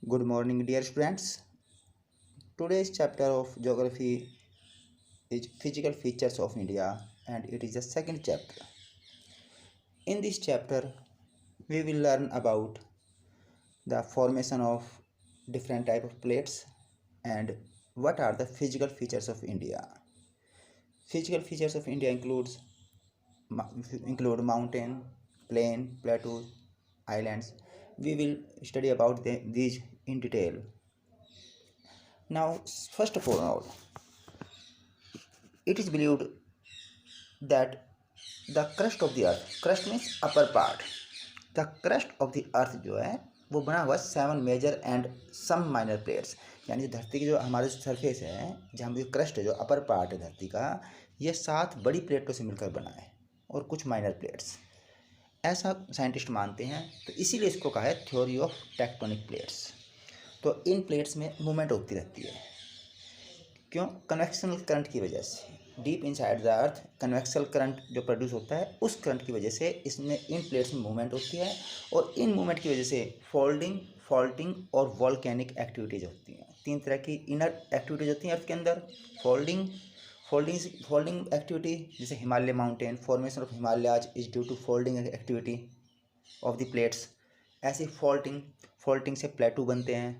Good morning, dear students. Today's chapter of geography is physical features of India, and it is the second chapter. In this chapter, we will learn about the formation of different type of plates and what are the physical features of India. Physical features of India include mountain, plain, plateaus, islands. We will study about these in detail. Now, first of all, it is believed that the crust means upper part, the crust of the earth जो है वो बना हुआ 7 major and some minor plates, यानी धरती की जो हमारे सरफेस है, जहाँ भी क्रस्ट है जो अपर पार्ट है धरती का, ये 7 बड़ी प्लेटों से मिलकर बना है और कुछ माइनर प्लेट्स, ऐसा साइंटिस्ट मानते हैं। तो इसीलिए इसको कहा है थ्योरी ऑफ टेक्टोनिक प्लेट्स। तो इन प्लेट्स में मूवमेंट होती रहती है, क्यों? कन्वेक्शनल करंट की वजह से। Deep inside the earth convectional current जो प्रोड्यूस होता है, उस करंट की वजह से इसमें इन प्लेट्स में मूवमेंट होती है, और इन मूवमेंट की वजह से फोल्डिंग, फॉल्टिंग और वॉल्केनिक एक्टिविटीज़ होती हैं। 3 तरह की इनर एक्टिविटीज़ होती हैं अर्थ के अंदर। फोल्डिंग एक्टिविटी, जैसे Himalaya mountain, formation of Himalayas is due to folding activity of the plates. ऐसी फॉल्टिंग से प्लेटू बनते हैं,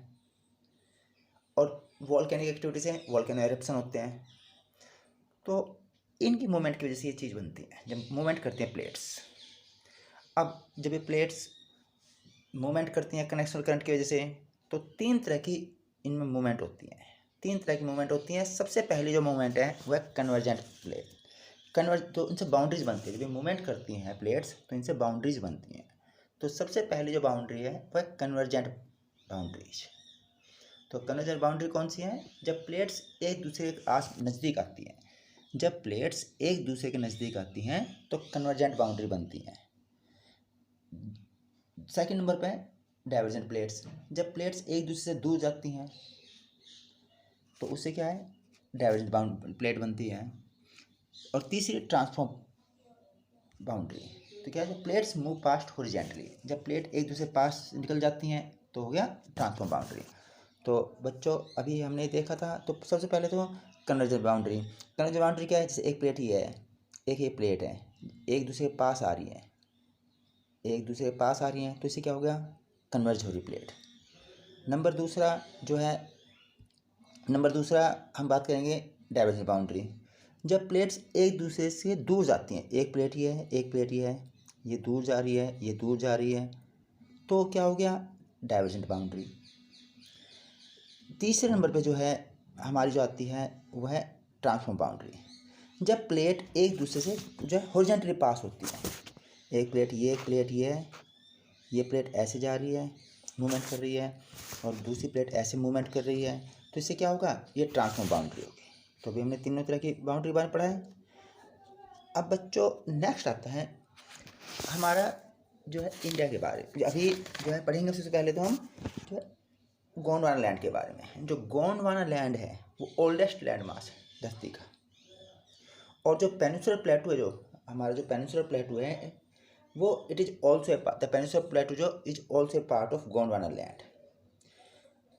और वॉल्केनिक एक्टिविटी से वॉल्केनो एरप्शन होते हैं। तो इनकी मूवमेंट की वजह से ये चीज़ बनती है, जब मूवमेंट करते हैं प्लेट्स। अब जब ये प्लेट्स मूवमेंट करती हैं कनेक्शनल करंट की वजह से, तो 3 तरह की इनमें मूवमेंट होती हैं। 3 तरह की मूवमेंट होती हैं। सबसे पहली जो मूवमेंट है वह कन्वर्जेंट प्लेट, तो इनसे बाउंड्रीज बनती है। जब ये मूवमेंट करती हैं प्लेट्स तो इनसे बाउंड्रीज बनती हैं। तो सबसे पहली जो बाउंड्री है वह कन्वर्जेंट बाउंड्रीज। तो कन्वर्जेंट बाउंड्री कौन सी है? जब प्लेट्स एक दूसरे के नज़दीक आती हैं। जब प्लेट्स एक दूसरे के नज़दीक आती हैं तो कन्वर्जेंट बाउंड्री बनती हैं। सेकंड नंबर पे डाइवर्जेंट प्लेट्स। जब प्लेट्स एक दूसरे से दूर जाती हैं तो उससे क्या है? डाइवर्जेंट प्लेट बनती है। और तीसरी ट्रांसफॉर्म बाउंड्री। तो क्या है? जब प्लेट्स मूव पास्ट हॉरिजॉन्टली, जब प्लेट एक दूसरे पास निकल जाती हैं तो हो गया ट्रांसफॉर्म बाउंड्री। तो बच्चों, अभी हमने देखा था, तो सबसे पहले तो कन्वर्जेंट बाउंड्री क्या है? जैसे एक प्लेट ही है, एक ये प्लेट है, एक दूसरे के पास आ रही है, तो इससे क्या हो गया? कन्वर्ज हो रही प्लेट। नंबर दूसरा हम बात करेंगे डाइवर्जेंट बाउंड्री। जब प्लेट्स एक दूसरे से दूर जाती हैं, एक प्लेट ही है, ये दूर जा रही है, तो क्या हो गया? Divergent boundary. तीसरे नंबर पे जो है हमारी जो आती है वह है ट्रांसफॉर्म बाउंड्री। जब प्लेट एक दूसरे से जो है हॉरिजॉन्टली पास होती है, एक प्लेट ये प्लेट ऐसे जा रही है, मूवमेंट कर रही है, और दूसरी प्लेट ऐसे मूवमेंट कर रही है, तो इससे क्या होगा? ये ट्रांसफॉर्म बाउंड्री होगी। तो अभी हमने तीनों तरह की बाउंड्री बारे में पढ़ा है। अब बच्चों, नेक्स्ट आता है हमारा जो है इंडिया के बारे में। अभी जो है पढ़ेंगे, सबसे पहले तो हम जो है गोंडवाना लैंड के बारे में। जो गोंडवाना लैंड है वो ओल्डेस्ट लैंड मास है धरती का। और जो पेनिनसुलर प्लेटू है, जो हमारा जो पेनिनसुलर प्लेटू है, वो it is also the peninsular plateau जो is also part of Gondwana land.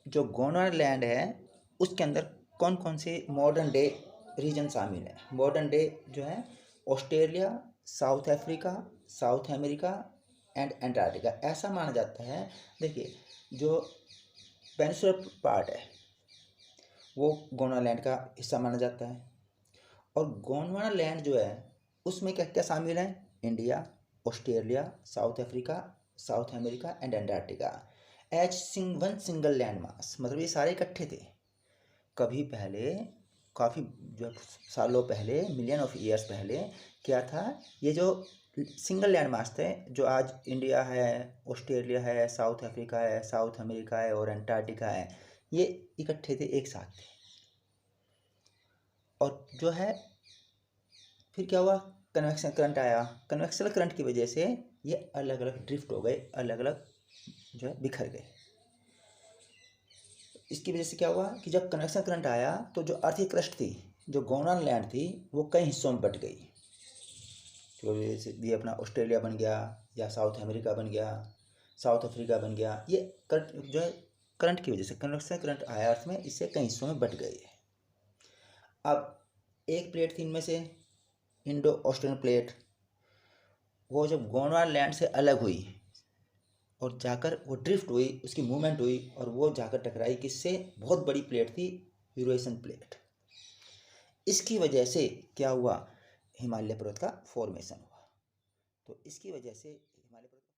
जो गोंडवाना लैंड है उसके अंदर कौन कौन से मॉडर्न डे रीजन शामिल है? मॉडर्न डे जो है Australia, South Africa, South America and Antarctica, ऐसा माना जाता है। देखिए, जो पेनिनसुलर पार्ट है वो गोंडवाना लैंड का हिस्सा माना जाता है। और गोंडवाना लैंड जो है उसमें क्या क्या शामिल है? India, Australia, South Africa, South America and Antarctica as one single land mass. मतलब ये सारे इकट्ठे थे। कभी पहले, काफ़ी जो सालों पहले, मिलियन ऑफ ईयर्स पहले क्या था? ये जो सिंगल लैंड मास थे, जो आज इंडिया है, ऑस्ट्रेलिया है, साउथ अफ्रीका है, साउथ अमेरिका है और एंटार्क्टिका है, ये इकट्ठे थे, एक साथ थे। और जो है फिर क्या हुआ? कन्वेक्शन करंट आया। कन्वेक्शन करंट की वजह से ये अलग अलग ड्रिफ्ट हो गए, अलग अलग जो है बिखर गए। इसकी वजह से क्या हुआ कि जब कन्वेक्शन करंट आया तो जो अर्थ की क्रस्ट थी, जो गोंडवाना लैंड थी, वो कई हिस्सों में बट गई। तो ये अपना ऑस्ट्रेलिया बन गया, या साउथ अमेरिका बन गया, साउथ अफ्रीका बन गया। ये करंट जो है करंट की वजह से, कंडक्शन करंट आया अर्थ में, इससे कई हिस्सों में बट गए। अब एक प्लेट थी इनमें से, इंडो ऑस्ट्रेलियन प्लेट, वो जब गोंडवाना लैंड से अलग हुई और जाकर वो ड्रिफ्ट हुई, उसकी मूवमेंट हुई और वो जाकर टकराई किससे, बहुत बड़ी प्लेट थी, यूरेशियन प्लेट। इसकी वजह से क्या हुआ, हिमालय पर्वत का फॉर्मेशन हुआ। तो इसकी वजह से